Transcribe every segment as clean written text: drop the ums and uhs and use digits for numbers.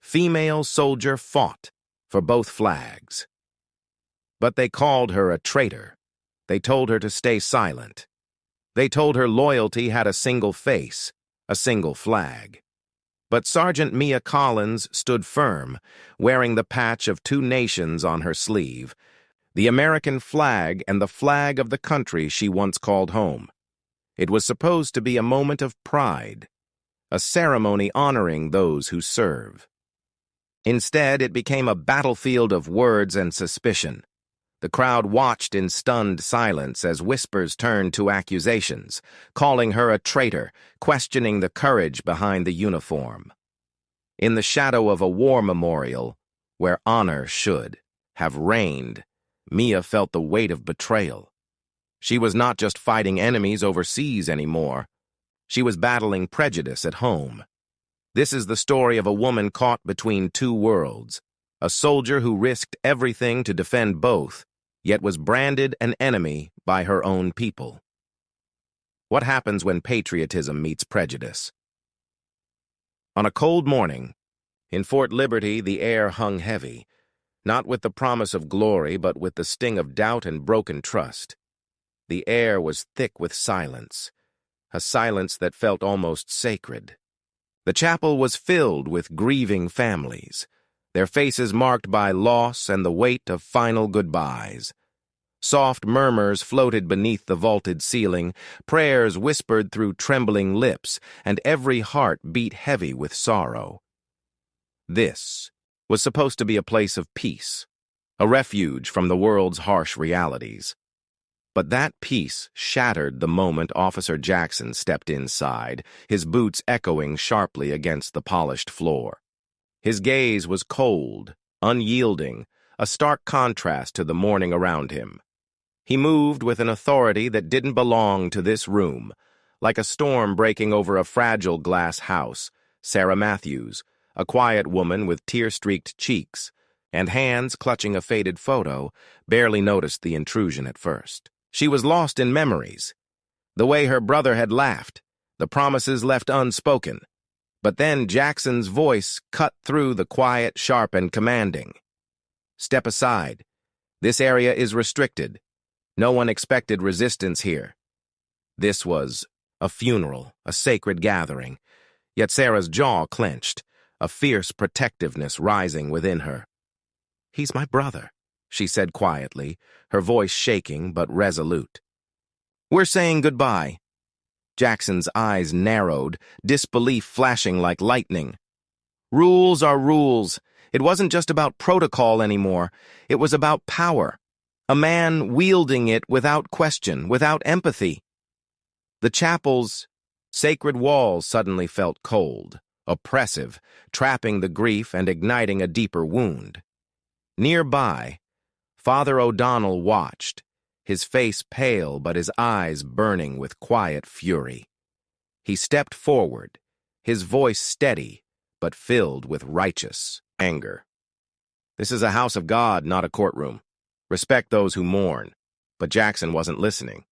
female soldier fought for both flags. But they called her a traitor. They told her to stay silent. They told her loyalty had a single face, a single flag. But Sergeant Mia Collins stood firm, wearing the patch of two nations on her sleeve, the American flag and the flag of the country she once called home. It was supposed to be a moment of pride, a ceremony honoring those who serve. Instead, it became a battlefield of words and suspicion. The crowd watched in stunned silence as whispers turned to accusations, calling her a traitor, questioning the courage behind the uniform. In the shadow of a war memorial, where honor should have reigned, Mia felt the weight of betrayal. She was not just fighting enemies overseas anymore. She was battling prejudice at home. This is the story of a woman caught between two worlds, a soldier who risked everything to defend both, yet was branded an enemy by her own people. What happens when patriotism meets prejudice? On a cold morning, in Fort Liberty, the air hung heavy, not with the promise of glory, but with the sting of doubt and broken trust. The air was thick with silence, a silence that felt almost sacred. The chapel was filled with grieving families, their faces marked by loss and the weight of final goodbyes. Soft murmurs floated beneath the vaulted ceiling, prayers whispered through trembling lips, and every heart beat heavy with sorrow. This was supposed to be a place of peace, a refuge from the world's harsh realities. But that peace shattered the moment Officer Jackson stepped inside, his boots echoing sharply against the polished floor. His gaze was cold, unyielding, a stark contrast to the morning around him. He moved with an authority that didn't belong to this room. Like a storm breaking over a fragile glass house, Sarah Matthews, a quiet woman with tear-streaked cheeks and hands clutching a faded photo, barely noticed the intrusion at first. She was lost in memories. The way her brother had laughed, the promises left unspoken. But then Jackson's voice cut through the quiet, sharp, and commanding. "Step aside. This area is restricted. No one expected resistance here." This was a funeral, a sacred gathering. Yet Sarah's jaw clenched, a fierce protectiveness rising within her. "He's my brother," she said quietly, her voice shaking but resolute. "We're saying goodbye." Jackson's eyes narrowed, disbelief flashing like lightning. Rules are rules. It wasn't just about protocol anymore. It was about power. A man wielding it without question, without empathy. The chapel's sacred walls suddenly felt cold, oppressive, trapping the grief and igniting a deeper wound. Nearby, Father O'Donnell watched, his face pale but his eyes burning with quiet fury. He stepped forward, his voice steady but filled with righteous anger. "This is a house of God, not a courtroom. Respect those who mourn." But Jackson wasn't listening.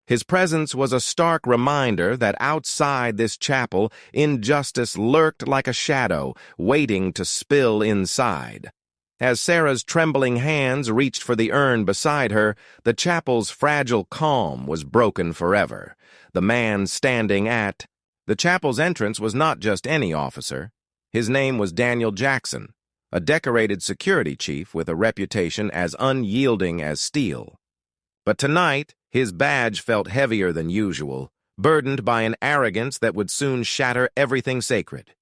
His presence was a stark reminder that outside this chapel, injustice lurked like a shadow, waiting to spill inside. As Sarah's trembling hands reached for the urn beside her, the chapel's fragile calm was broken forever. The man standing at the chapel's entrance was not just any officer. His name was Daniel Jackson, a decorated security chief with a reputation as unyielding as steel. But tonight, his badge felt heavier than usual, burdened by an arrogance that would soon shatter everything sacred.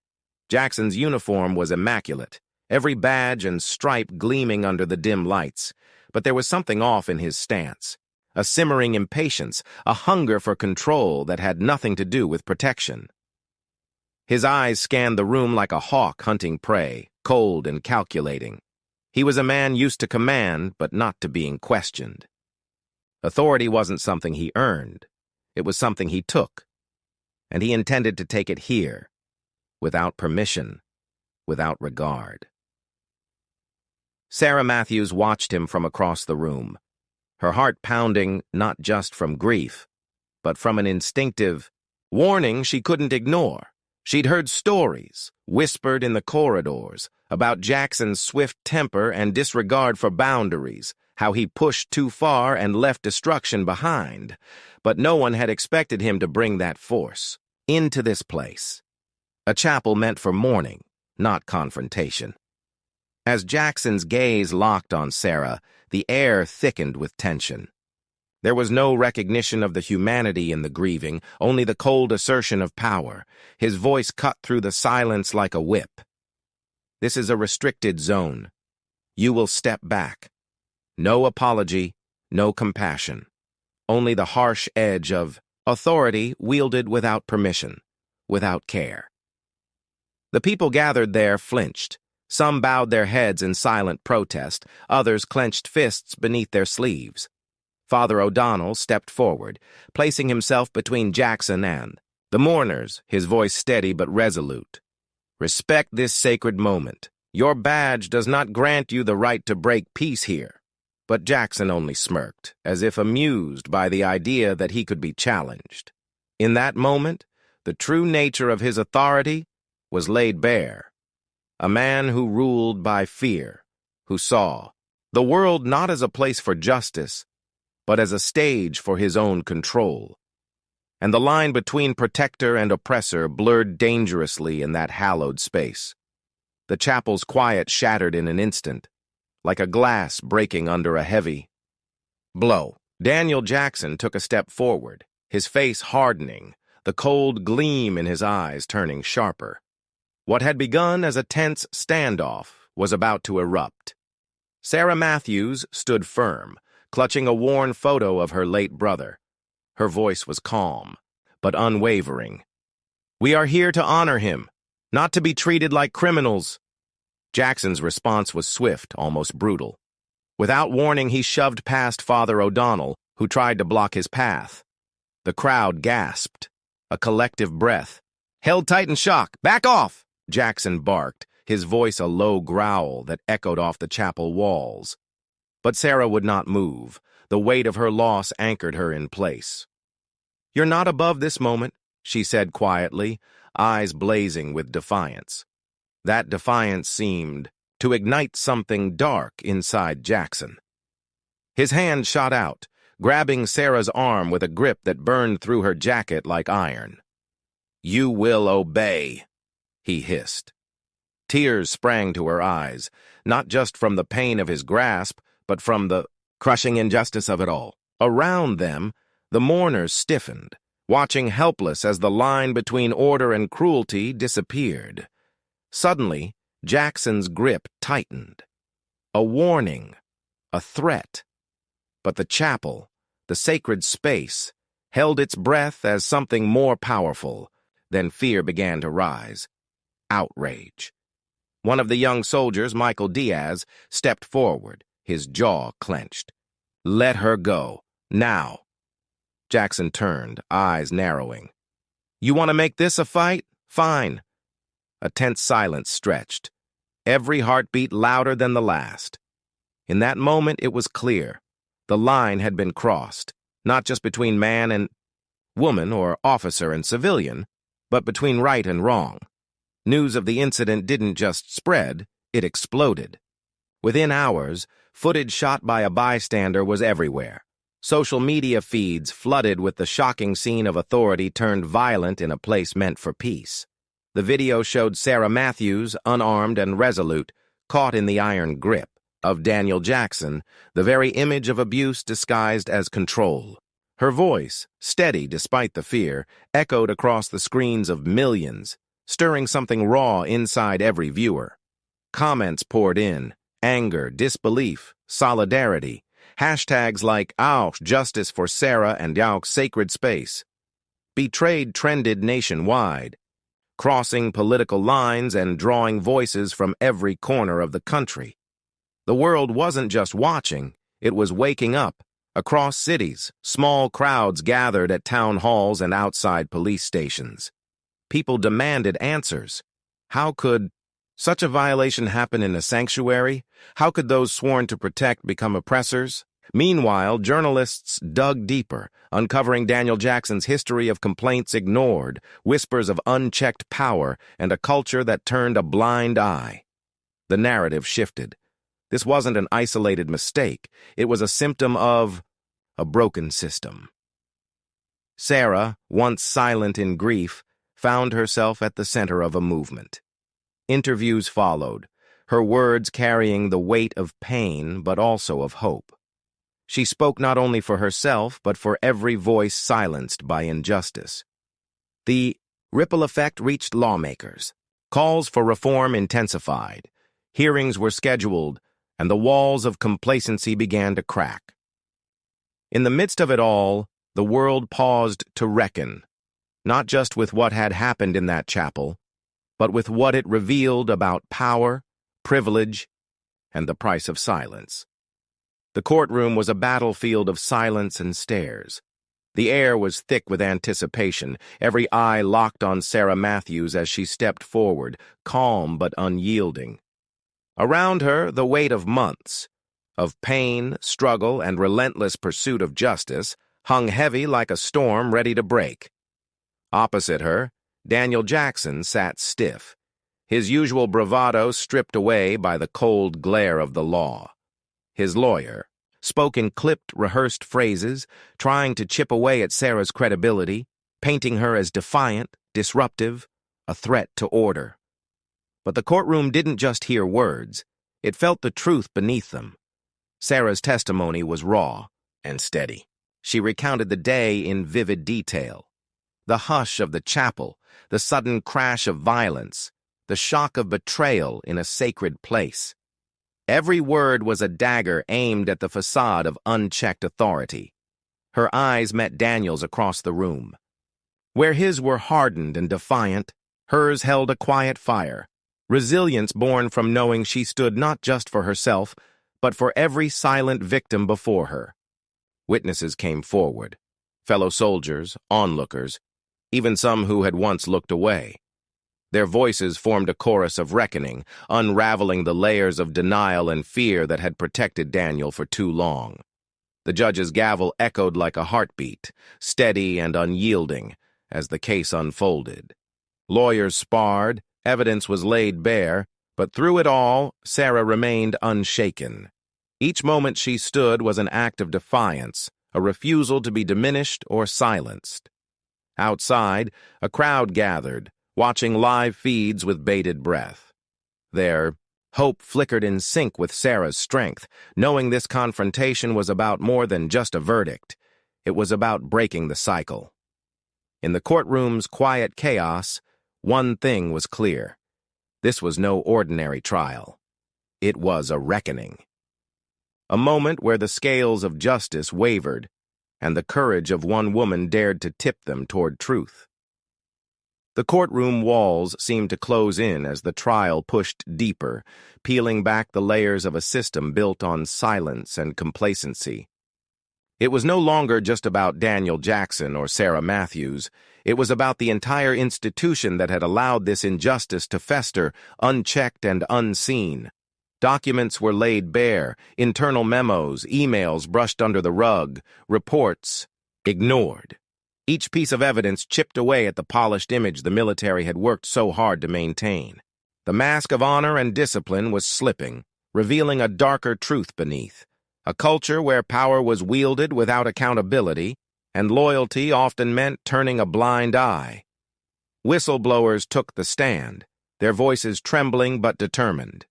Jackson's uniform was immaculate, every badge and stripe gleaming under the dim lights, but there was something off in his stance, a simmering impatience, a hunger for control that had nothing to do with protection. His eyes scanned the room like a hawk hunting prey, cold and calculating. He was a man used to command, but not to being questioned. Authority wasn't something he earned. It was something he took. And he intended to take it here, without permission, without regard. Sarah Matthews watched him from across the room, her heart pounding not just from grief, but from an instinctive warning she couldn't ignore. She'd heard stories, whispered in the corridors, about Jackson's swift temper and disregard for boundaries, how he pushed too far and left destruction behind. But no one had expected him to bring that force into this place. A chapel meant for mourning, not confrontation. As Jackson's gaze locked on Sarah, the air thickened with tension. There was no recognition of the humanity in the grieving, only the cold assertion of power. His voice cut through the silence like a whip. This is a restricted zone. You will step back. No apology, no compassion. Only the harsh edge of authority wielded without permission, without care. The people gathered there flinched. Some bowed their heads in silent protest, others clenched fists beneath their sleeves. Father O'Donnell stepped forward, placing himself between Jackson and the mourners, his voice steady but resolute. Respect this sacred moment. Your badge does not grant you the right to break peace here. But Jackson only smirked, as if amused by the idea that he could be challenged. In that moment, the true nature of his authority was laid bare. A man who ruled by fear, who saw the world not as a place for justice, but as a stage for his own control. And the line between protector and oppressor blurred dangerously in that hallowed space. The chapel's quiet shattered in an instant, like a glass breaking under a heavy blow. Daniel Jackson took a step forward, his face hardening, the cold gleam in his eyes turning sharper. What had begun as a tense standoff was about to erupt. Sarah Matthews stood firm, clutching a worn photo of her late brother. Her voice was calm, but unwavering. We are here to honor him, not to be treated like criminals. Jackson's response was swift, almost brutal. Without warning, he shoved past Father O'Donnell, who tried to block his path. The crowd gasped, a collective breath. Held tight in shock. Back off! Jackson barked, his voice a low growl that echoed off the chapel walls. But Sarah would not move. The weight of her loss anchored her in place. You're not above this moment, she said quietly, eyes blazing with defiance. That defiance seemed to ignite something dark inside Jackson. His hand shot out, grabbing Sarah's arm with a grip that burned through her jacket like iron. You will obey, he hissed. Tears sprang to her eyes, not just from the pain of his grasp, but from the crushing injustice of it all. Around them, the mourners stiffened, watching helpless as the line between order and cruelty disappeared. Suddenly, Jackson's grip tightened. A warning, a threat. But the chapel, the sacred space, held its breath as something more powerful. Then fear began to rise. Outrage. One of the young soldiers, Michael Diaz, stepped forward, his jaw clenched. Let her go. Now. Jackson turned, eyes narrowing. You want to make this a fight? Fine. A tense silence stretched, every heartbeat louder than the last. In that moment, it was clear. The line had been crossed, not just between man and woman or officer and civilian, but between right and wrong. News of the incident didn't just spread, it exploded. Within hours, footage shot by a bystander was everywhere. Social media feeds flooded with the shocking scene of authority turned violent in a place meant for peace. The video showed Sarah Matthews, unarmed and resolute, caught in the iron grip of Daniel Jackson, the very image of abuse disguised as control. Her voice, steady despite the fear, echoed across the screens of millions, stirring something raw inside every viewer. Comments poured in, anger, disbelief, solidarity, hashtags like "Ouch, justice for Sarah" and "Ouch, sacred space." Betrayed trended nationwide, crossing political lines and drawing voices from every corner of the country. The world wasn't just watching, it was waking up. Across cities, small crowds gathered at town halls and outside police stations. People demanded answers. How could such a violation happen in a sanctuary? How could those sworn to protect become oppressors? Meanwhile, journalists dug deeper, uncovering Daniel Jackson's history of complaints ignored, whispers of unchecked power, and a culture that turned a blind eye. The narrative shifted. This wasn't an isolated mistake. It was a symptom of a broken system. Sarah, once silent in grief, found herself at the center of a movement. Interviews followed, her words carrying the weight of pain but also of hope. She spoke not only for herself but for every voice silenced by injustice. The ripple effect reached lawmakers. Calls for reform intensified. Hearings were scheduled, and the walls of complacency began to crack. In the midst of it all, the world paused to reckon, not just with what had happened in that chapel, but with what it revealed about power, privilege, and the price of silence. The courtroom was a battlefield of silence and stares. The air was thick with anticipation, every eye locked on Sarah Matthews as she stepped forward, calm but unyielding. Around her, the weight of months, of pain, struggle, and relentless pursuit of justice, hung heavy like a storm ready to break. Opposite her, Daniel Jackson sat stiff, his usual bravado stripped away by the cold glare of the law. His lawyer spoke in clipped, rehearsed phrases, trying to chip away at Sarah's credibility, painting her as defiant, disruptive, a threat to order. But the courtroom didn't just hear words, it felt the truth beneath them. Sarah's testimony was raw and steady. She recounted the day in vivid detail. The hush of the chapel, the sudden crash of violence, the shock of betrayal in a sacred place. Every word was a dagger aimed at the facade of unchecked authority. Her eyes met Daniel's across the room. Where his were hardened and defiant, hers held a quiet fire, resilience born from knowing she stood not just for herself, but for every silent victim before her. Witnesses came forward, fellow soldiers, onlookers, even some who had once looked away. Their voices formed a chorus of reckoning, unraveling the layers of denial and fear that had protected Daniel for too long. The judge's gavel echoed like a heartbeat, steady and unyielding, as the case unfolded. Lawyers sparred, evidence was laid bare, but through it all, Sarah remained unshaken. Each moment she stood was an act of defiance, a refusal to be diminished or silenced. Outside, a crowd gathered, watching live feeds with bated breath. Their hope flickered in sync with Sarah's strength, knowing this confrontation was about more than just a verdict. It was about breaking the cycle. In the courtroom's quiet chaos, one thing was clear. This was no ordinary trial. It was a reckoning. A moment where the scales of justice wavered, and the courage of one woman dared to tip them toward truth. The courtroom walls seemed to close in as the trial pushed deeper, peeling back the layers of a system built on silence and complacency. It was no longer just about Daniel Jackson or Sarah Matthews. It was about the entire institution that had allowed this injustice to fester, unchecked and unseen. Documents were laid bare, internal memos, emails brushed under the rug, reports ignored. Each piece of evidence chipped away at the polished image the military had worked so hard to maintain. The mask of honor and discipline was slipping, revealing a darker truth beneath. A culture where power was wielded without accountability, and loyalty often meant turning a blind eye. Whistleblowers took the stand, their voices trembling but determined.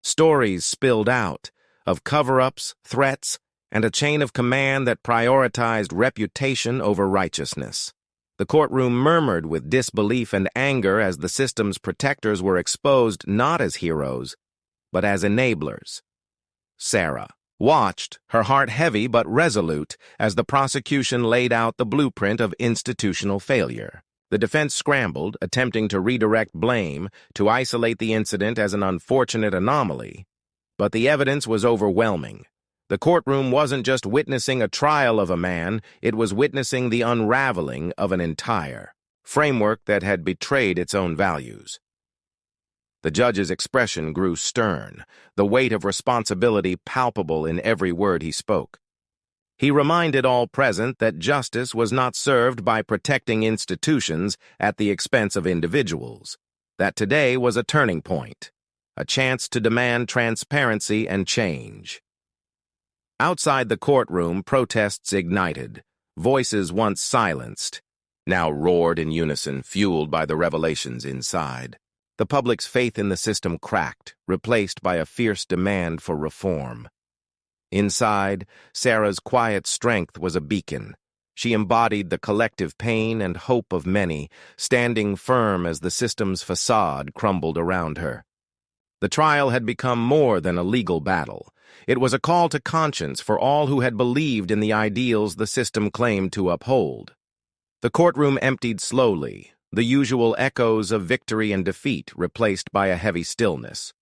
Stories spilled out of cover-ups, threats, and a chain of command that prioritized reputation over righteousness. The courtroom murmured with disbelief and anger as the system's protectors were exposed not as heroes, but as enablers. Sarah watched, her heart heavy but resolute, as the prosecution laid out the blueprint of institutional failure. The defense scrambled, attempting to redirect blame, to isolate the incident as an unfortunate anomaly. But the evidence was overwhelming. The courtroom wasn't just witnessing a trial of a man, it was witnessing the unraveling of an entire framework that had betrayed its own values. The judge's expression grew stern, the weight of responsibility palpable in every word he spoke. He reminded all present that justice was not served by protecting institutions at the expense of individuals, that today was a turning point, a chance to demand transparency and change. Outside the courtroom, protests ignited. Voices once silenced now roared in unison, fueled by the revelations inside. The public's faith in the system cracked, replaced by a fierce demand for reform. Inside, Sarah's quiet strength was a beacon. She embodied the collective pain and hope of many, standing firm as the system's facade crumbled around her. The trial had become more than a legal battle. It was a call to conscience for all who had believed in the ideals the system claimed to uphold. The courtroom emptied slowly, the usual echoes of victory and defeat replaced by a heavy stillness.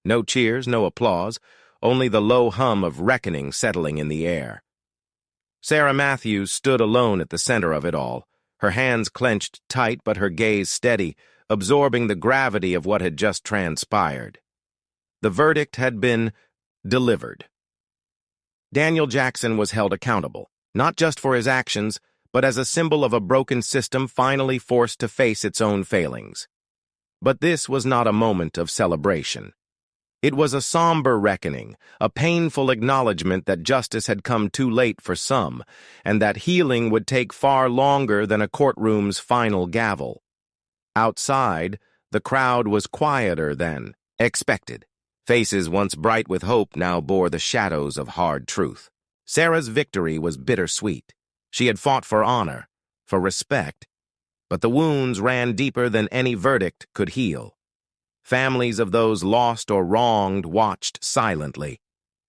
No cheers, no applause, only the low hum of reckoning settling in the air. Sarah Matthews stood alone at the center of it all, her hands clenched tight but her gaze steady, absorbing the gravity of what had just transpired. The verdict had been delivered. Daniel Jackson was held accountable, not just for his actions, but as a symbol of a broken system finally forced to face its own failings. But this was not a moment of celebration. It was a somber reckoning, a painful acknowledgement that justice had come too late for some, and that healing would take far longer than a courtroom's final gavel. Outside, the crowd was quieter than expected. Faces once bright with hope now bore the shadows of hard truth. Sarah's victory was bittersweet. She had fought for honor, for respect, but the wounds ran deeper than any verdict could heal. Families of those lost or wronged watched silently,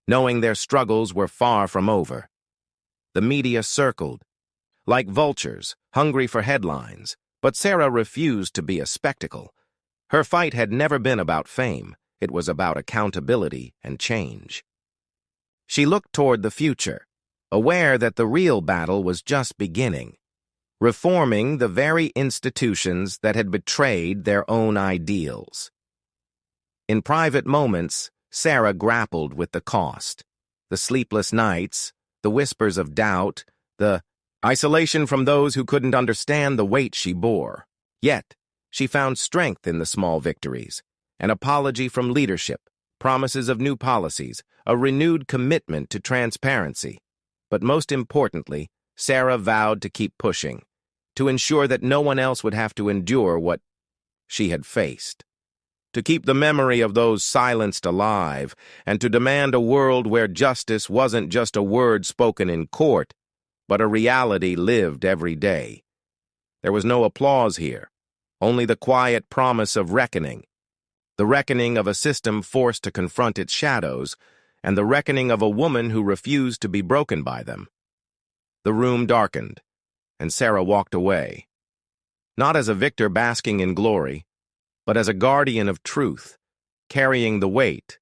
knowing their struggles were far from over. The media circled, like vultures, hungry for headlines, but Sarah refused to be a spectacle. Her fight had never been about fame. It was about accountability and change. She looked toward the future, aware that the real battle was just beginning, reforming the very institutions that had betrayed their own ideals. In private moments, Sarah grappled with the cost, the sleepless nights, the whispers of doubt, the isolation from those who couldn't understand the weight she bore. Yet, she found strength in the small victories, an apology from leadership, promises of new policies, a renewed commitment to transparency. But most importantly, Sarah vowed to keep pushing, to ensure that no one else would have to endure what she had faced, to keep the memory of those silenced alive, and to demand a world where justice wasn't just a word spoken in court, but a reality lived every day. There was no applause here, only the quiet promise of reckoning, the reckoning of a system forced to confront its shadows, and the reckoning of a woman who refused to be broken by them. The room darkened, and Sarah walked away, not as a victor basking in glory, but as a guardian of truth, carrying the weight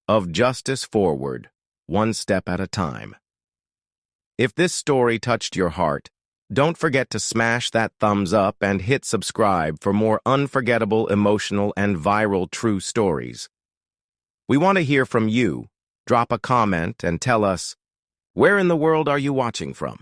of justice forward, one step at a time. If this story touched your heart, don't forget to smash that thumbs up and hit subscribe for more unforgettable, emotional, and viral true stories. We want to hear from you. Drop a comment and tell us, where in the world are you watching from?